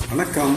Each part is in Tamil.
வணக்கம்.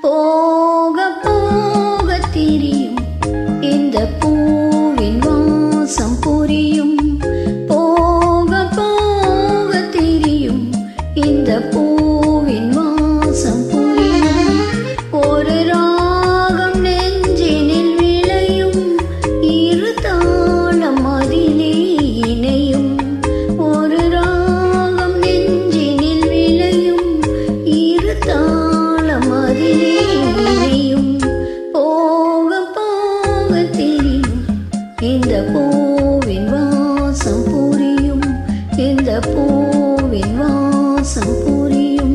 போக போக தெரியும் இந்த பூவின் வாசம் புரியும். போக போக தெரியும் இந்த பூவின் வாசம் புரியும். ஒரு ராகம் நெஞ்சினில் விளையும், இரு தாளம் அதிலே இணையும். ஒரு ராகம் நெஞ்சினில் விளையும், இரு தாளம் அதிலே இணையும். போக போக தெரியும் இந்த பூவின் வாசம் புரியும். இந்த பூவின் வாசம் புரியும்.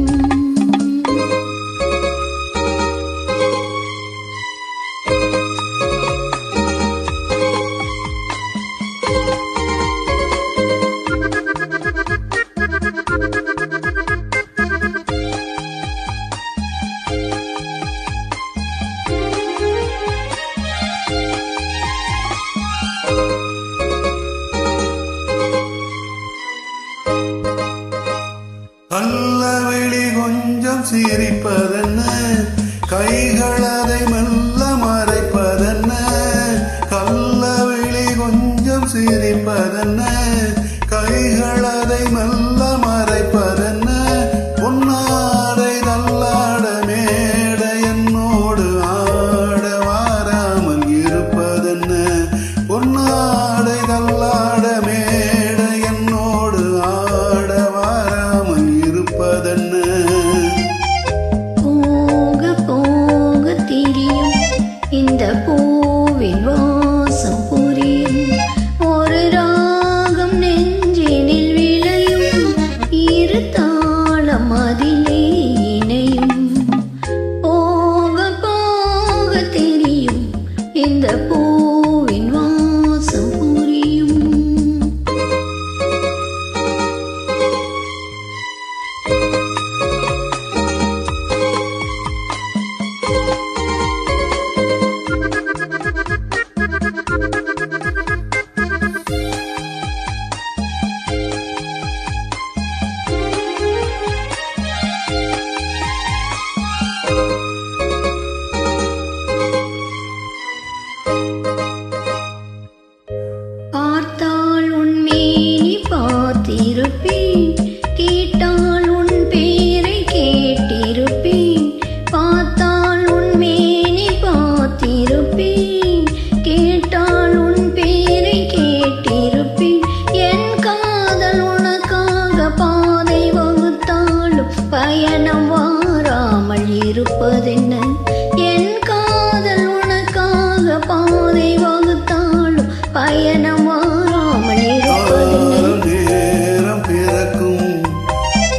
கள்ளவிழி கொஞ்சம் சிரிப்பதென்ன, கைகள் அதை மெல்ல மறைப்பதென்ன. கள்ளவிழி கொஞ்சம் சிரிப்பதென்ன, கைகள் அதை மெல்ல மறைப்பதென்ன. பொன்னாடை தள்ளாட மேட என்னோடு ஆட வாராமல் இருப்பதென்ன. பொன்னாடை தள்ளாட மேட என்னோடு ஆட வாராமல் இருப்பதென்ன. போக போக தெரியும் இந்த பூவின் வாசம் புரியும். ஒரு ராகம் நெஞ்சினில் விளையும், இரு தாளம் அதிலே இணையும். போக போக தெரியும் இந்த பூவின் வாசம் புரியும். பார்த்தால் உன் மேனி பார்த்திருப்பேன், கேட்டால் உன் பேரை கேட்டிருப்பேன். பார்த்தால் உன் மேனி பார்த்திருப்பேன், கேட்டால் உன் பேரை கேட்டிருப்பேன். என் காதல் உனக்காக பாதை வகுத்தாலும் பயணம் வாராமல் இருப்பதென்ன. என் காதல் உனக்காக பாதை வகுத்தாலும் பயணம் வாராமல் இருப்பதென்ன. நேரம் பிறக்கும்,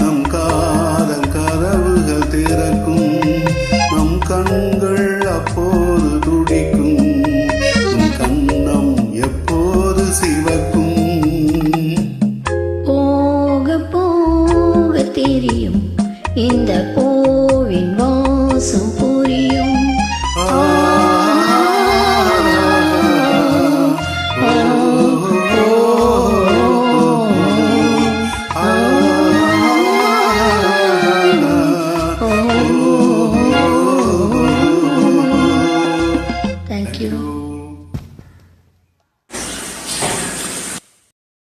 நம் காதல் கதவுகள் திறக்கும். நம் கண்கள் அப்போது துடிக்கும், உன் கண்ணம் எப்போது சிவக்கும். போக போக தெரியும் இந்த பூவின் வாசம்